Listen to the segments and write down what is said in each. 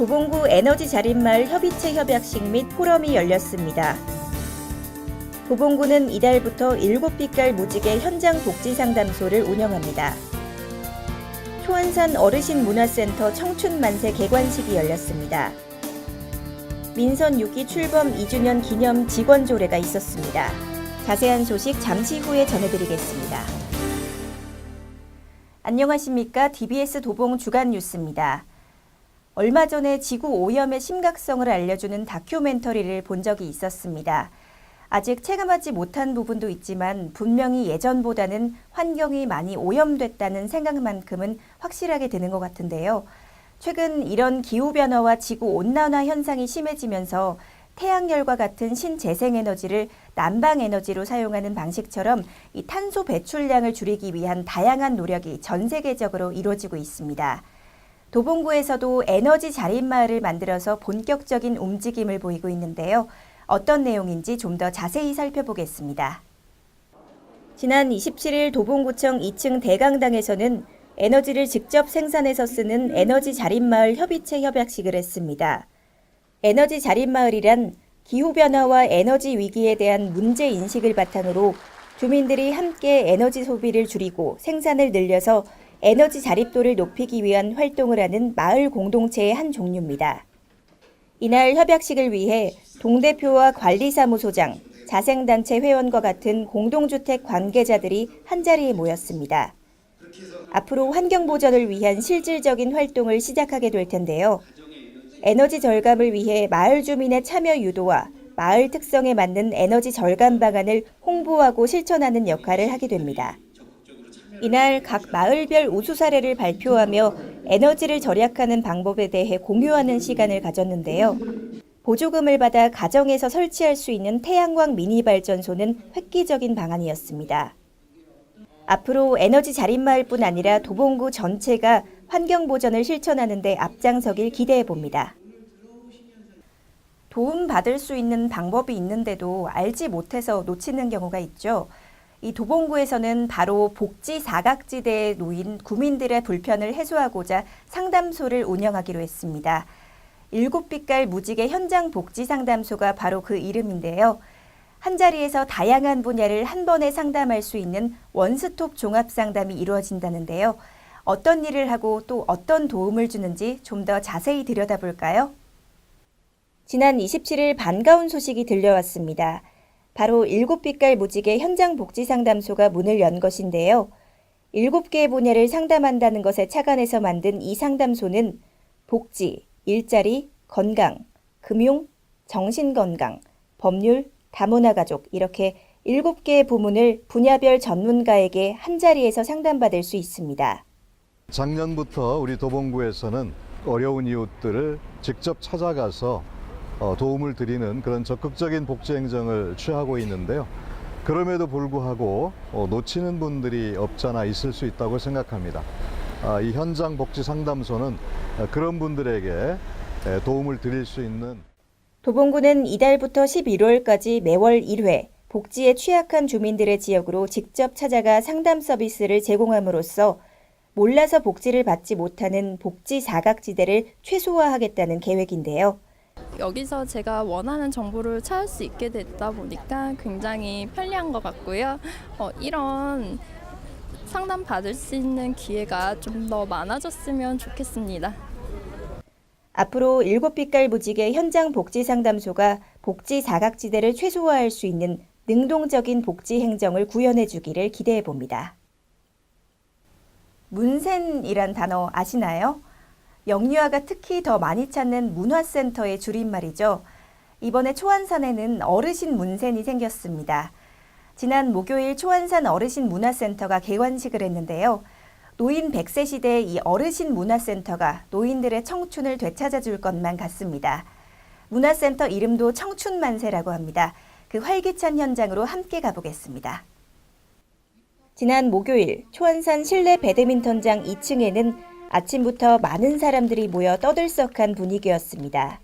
도봉구 에너지자립마을 협의체 협약식 및 포럼이 열렸습니다. 도봉구는 이달부터 7빛깔 무지개 현장 복지 상담소를 운영합니다. 초안산 어르신문화센터 청춘만세 개관식이 열렸습니다. 민선 6기 출범 2주년 기념 직원조례가 있었습니다. 자세한 소식 잠시 후에 전해드리겠습니다. 안녕하십니까? DBS 도봉 주간 뉴스입니다. 얼마 전에 지구 오염의 심각성을 알려주는 다큐멘터리를 본 적이 있었습니다. 아직 체감하지 못한 부분도 있지만 분명히 예전보다는 환경이 많이 오염됐다는 생각만큼은 확실하게 드는 것 같은데요. 최근 이런 기후변화와 지구온난화 현상이 심해지면서 태양열과 같은 신재생에너지를 난방에너지로 사용하는 방식처럼 이 탄소 배출량을 줄이기 위한 다양한 노력이 전 세계적으로 이루어지고 있습니다. 도봉구에서도 에너지 자립마을을 만들어서 본격적인 움직임을 보이고 있는데요. 어떤 내용인지 좀 더 자세히 살펴보겠습니다. 지난 27일 도봉구청 2층 대강당에서는 에너지를 직접 생산해서 쓰는 에너지 자립마을 협의체 협약식을 했습니다. 에너지 자립마을이란 기후변화와 에너지 위기에 대한 문제인식을 바탕으로 주민들이 함께 에너지 소비를 줄이고 생산을 늘려서 에너지 자립도를 높이기 위한 활동을 하는 마을 공동체의 한 종류입니다. 이날 협약식을 위해 동대표와 관리사무소장, 자생단체 회원과 같은 공동주택 관계자들이 한자리에 모였습니다. 앞으로 환경보전을 위한 실질적인 활동을 시작하게 될 텐데요. 에너지 절감을 위해 마을 주민의 참여 유도와 마을 특성에 맞는 에너지 절감 방안을 홍보하고 실천하는 역할을 하게 됩니다. 이날 각 마을별 우수 사례를 발표하며 에너지를 절약하는 방법에 대해 공유하는 시간을 가졌는데요. 보조금을 받아 가정에서 설치할 수 있는 태양광 미니 발전소는 획기적인 방안이었습니다. 앞으로 에너지 자립마을뿐 아니라 도봉구 전체가 환경 보전을 실천하는 데 앞장서길 기대해 봅니다. 도움받을 수 있는 방법이 있는데도 알지 못해서 놓치는 경우가 있죠. 이 도봉구에서는 바로 복지 사각지대에 놓인 구민들의 불편을 해소하고자 상담소를 운영하기로 했습니다. 7빛깔 무지개 현장 복지 상담소가 바로 그 이름인데요. 한자리에서 다양한 분야를 한 번에 상담할 수 있는 원스톱 종합 상담이 이루어진다는데요. 어떤 일을 하고 또 어떤 도움을 주는지 좀 더 자세히 들여다볼까요? 지난 27일 반가운 소식이 들려왔습니다. 바로 7빛깔 무지개 현장 복지 상담소가 문을 연 것인데요. 7개의 분야를 상담한다는 것에 착안해서 만든 이 상담소는 복지, 일자리, 건강, 금융, 정신건강, 법률, 다문화 가족 이렇게 7개의 부문을 분야별 전문가에게 한자리에서 상담받을 수 있습니다. 작년부터 우리 도봉구에서는 어려운 이웃들을 직접 찾아가서 도움을 드리는 그런 적극적인 복지 행정을 취하고 있는데요. 그럼에도 불구하고 놓치는 분들이 없잖아 있을 수 있다고 생각합니다. 이 현장 복지 상담소는 그런 분들에게 도움을 드릴 수 있는 도봉구는 이달부터 11월까지 매월 1회 복지에 취약한 주민들의 지역으로 직접 찾아가 상담 서비스를 제공함으로써 몰라서 복지를 받지 못하는 복지 사각지대를 최소화하겠다는 계획인데요. 여기서 제가 원하는 정보를 찾을 수 있게 됐다 보니까 굉장히 편리한 것 같고요. 이런 상담 받을 수 있는 기회가 좀 더 많아졌으면 좋겠습니다. 앞으로 7빛깔 무지개 현장 복지 상담소가 복지 사각지대를 최소화할 수 있는 능동적인 복지 행정을 구현해 주기를 기대해 봅니다. 문센이란 단어 아시나요? 영유아가 특히 더 많이 찾는 문화센터의 줄임말이죠. 이번에 초안산에는 어르신 문센이 생겼습니다. 지난 목요일 초안산 어르신 문화센터가 개관식을 했는데요. 노인 100세 시대의 이 어르신 문화센터가 노인들의 청춘을 되찾아줄 것만 같습니다. 문화센터 이름도 청춘만세라고 합니다. 그 활기찬 현장으로 함께 가보겠습니다. 지난 목요일 초안산 실내 배드민턴장 2층에는 아침부터 많은 사람들이 모여 떠들썩한 분위기였습니다.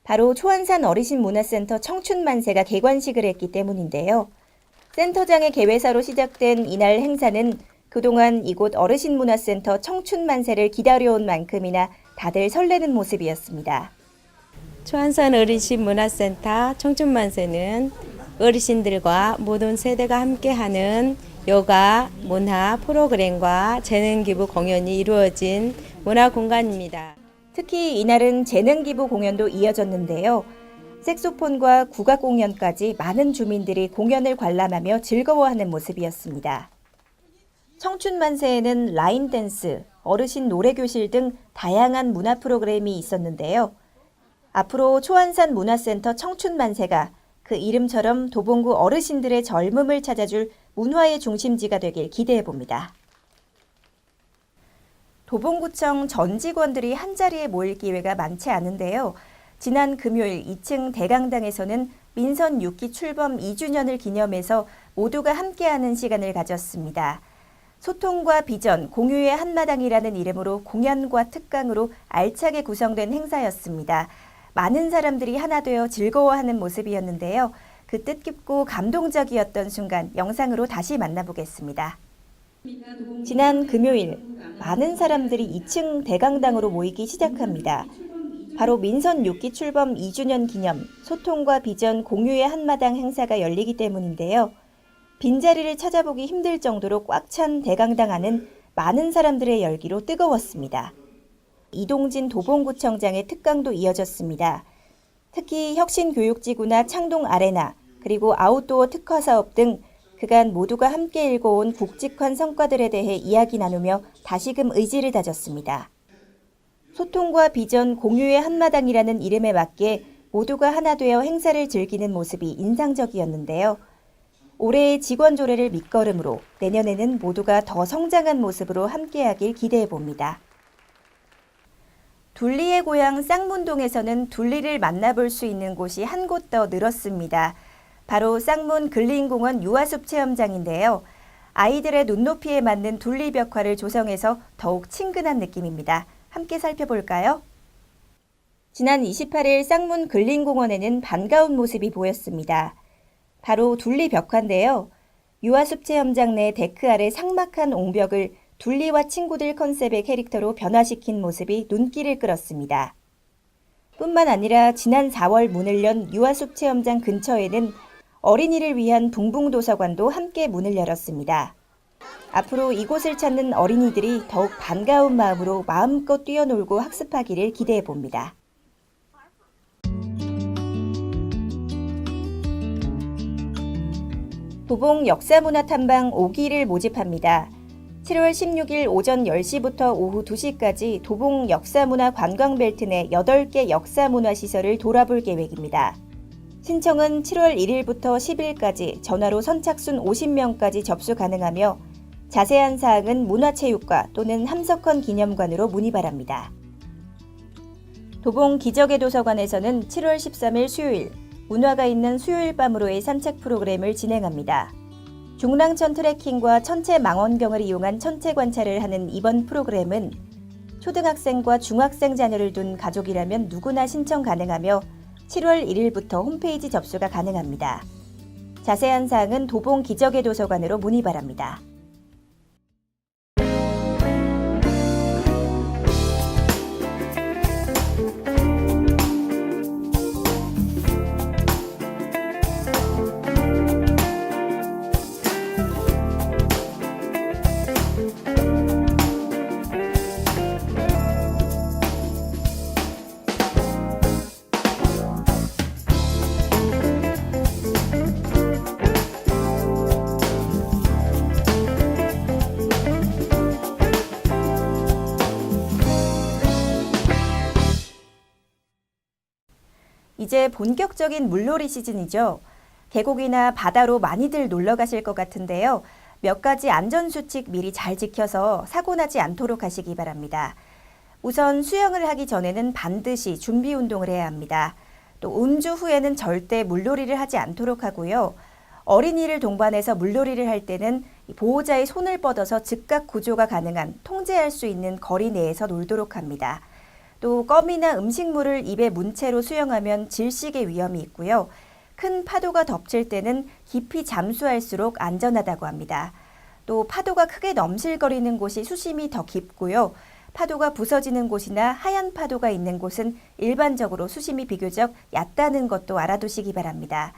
바로 초안산 어르신문화센터 청춘만세가 개관식을 했기 때문인데요. 센터장의 개회사로 시작된 이날 행사는 그동안 이곳 어르신문화센터 청춘만세를 기다려온 만큼이나 다들 설레는 모습이었습니다. 초안산 어르신 문화센터 청춘만세는 어르신들과 모든 세대가 함께하는 요가, 문화 프로그램과 재능 기부 공연이 이루어진 문화 공간입니다. 특히 이날은 재능 기부 공연도 이어졌는데요. 색소폰과 국악 공연까지 많은 주민들이 공연을 관람하며 즐거워하는 모습이었습니다. 청춘만세에는 라인 댄스, 어르신 노래교실 등 다양한 문화 프로그램이 있었는데요. 앞으로 초안산 문화센터 청춘만세가 그 이름처럼 도봉구 어르신들의 젊음을 찾아줄 문화의 중심지가 되길 기대해봅니다. 도봉구청 전 직원들이 한자리에 모일 기회가 많지 않은데요. 지난 금요일 2층 대강당에서는 민선 6기 출범 2주년을 기념해서 모두가 함께하는 시간을 가졌습니다. 소통과 비전, 공유의 한마당이라는 이름으로 공연과 특강으로 알차게 구성된 행사였습니다. 많은 사람들이 하나 되어 즐거워하는 모습이었는데요. 그 뜻깊고 감동적이었던 순간 영상으로 다시 만나보겠습니다. 지난 금요일 많은 사람들이 2층 대강당으로 모이기 시작합니다. 바로 민선 6기 출범 2주년 기념 소통과 비전 공유의 한마당 행사가 열리기 때문인데요. 빈자리를 찾아보기 힘들 정도로 꽉 찬 대강당 안은 많은 사람들의 열기로 뜨거웠습니다. 이동진 도봉구청장의 특강도 이어졌습니다. 특히 혁신교육지구나 창동 아레나 그리고 아웃도어 특화 사업 등 그간 모두가 함께 읽어온 굵직한 성과들에 대해 이야기 나누며 다시금 의지를 다졌습니다. 소통과 비전 공유의 한마당이라는 이름에 맞게 모두가 하나 되어 행사를 즐기는 모습이 인상적이었는데요. 올해의 직원 조례를 밑거름으로 내년에는 모두가 더 성장한 모습으로 함께하길 기대해봅니다. 둘리의 고향 쌍문동에서는 둘리를 만나볼 수 있는 곳이 한 곳 더 늘었습니다. 바로 쌍문 근린공원 유아숲 체험장인데요. 아이들의 눈높이에 맞는 둘리 벽화를 조성해서 더욱 친근한 느낌입니다. 함께 살펴볼까요? 지난 28일 쌍문 근린공원에는 반가운 모습이 보였습니다. 바로 둘리 벽화인데요. 유아숲 체험장 내 데크 아래 삭막한 옹벽을 둘리와 친구들 컨셉의 캐릭터로 변화시킨 모습이 눈길을 끌었습니다. 뿐만 아니라 지난 4월 문을 연 유아숲 체험장 근처에는 어린이를 위한 붕붕도서관도 함께 문을 열었습니다. 앞으로 이곳을 찾는 어린이들이 더욱 반가운 마음으로 마음껏 뛰어놀고 학습하기를 기대해봅니다. 도봉 역사문화탐방 5기를 모집합니다. 7월 16일 오전 10시부터 오후 2시까지 도봉 역사문화관광벨트 내 8개 역사문화시설을 돌아볼 계획입니다. 신청은 7월 1일부터 10일까지 전화로 선착순 50명까지 접수 가능하며 자세한 사항은 문화체육과 또는 함석헌 기념관으로 문의 바랍니다. 도봉 기적의 도서관에서는 7월 13일 수요일 문화가 있는 수요일 밤으로의 산책 프로그램을 진행합니다. 중랑천 트레킹과 천체 망원경을 이용한 천체 관찰을 하는 이번 프로그램은 초등학생과 중학생 자녀를 둔 가족이라면 누구나 신청 가능하며 7월 1일부터 홈페이지 접수가 가능합니다. 자세한 사항은 도봉 기적의 도서관으로 문의 바랍니다. 이제 본격적인 물놀이 시즌이죠. 계곡이나 바다로 많이들 놀러 가실 것 같은데요. 몇 가지 안전수칙 미리 잘 지켜서 사고 나지 않도록 하시기 바랍니다. 우선 수영을 하기 전에는 반드시 준비 운동을 해야 합니다. 또 음주 후에는 절대 물놀이를 하지 않도록 하고요. 어린이를 동반해서 물놀이를 할 때는 보호자의 손을 뻗어서 즉각 구조가 가능한 통제할 수 있는 거리 내에서 놀도록 합니다. 또 껌이나 음식물을 입에 문 채로 수영하면 질식의 위험이 있고요. 큰 파도가 덮칠 때는 깊이 잠수할수록 안전하다고 합니다. 또 파도가 크게 넘실거리는 곳이 수심이 더 깊고요. 파도가 부서지는 곳이나 하얀 파도가 있는 곳은 일반적으로 수심이 비교적 얕다는 것도 알아두시기 바랍니다.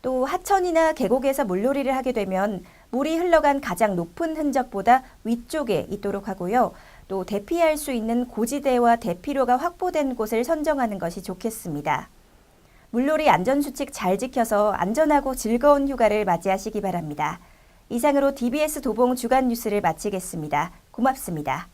또 하천이나 계곡에서 물놀이를 하게 되면 물이 흘러간 가장 높은 흔적보다 위쪽에 있도록 하고요. 또 대피할 수 있는 고지대와 대피로가 확보된 곳을 선정하는 것이 좋겠습니다. 물놀이 안전수칙 잘 지켜서 안전하고 즐거운 휴가를 맞이하시기 바랍니다. 이상으로 DBS 도봉 주간 뉴스를 마치겠습니다. 고맙습니다.